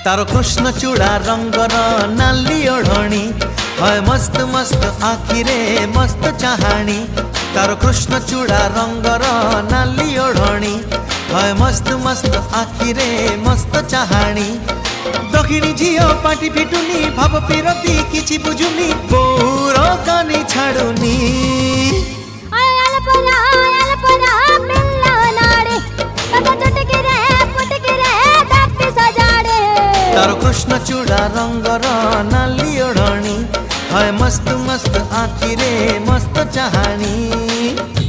तारो कृष्ण चूड़ा रंगर नाली ओढ़णी है मस्त मस्त आखिरे मस्त चाहाणी। तारो कृष्ण चूड़ा रंगर नाली ओढ़णी है मस्त मस्त आखिरे मस्त चाहाणी। दक्षिणी झील पाटी फिटुनी भाव पिरती किछि बुझुनी बोर कानी छाड़ुनी। तारो कृष्ण चूड़ा रंगर नाली ओढ़णी है मस्त मस्त आखिरे मस्त चाहाणी।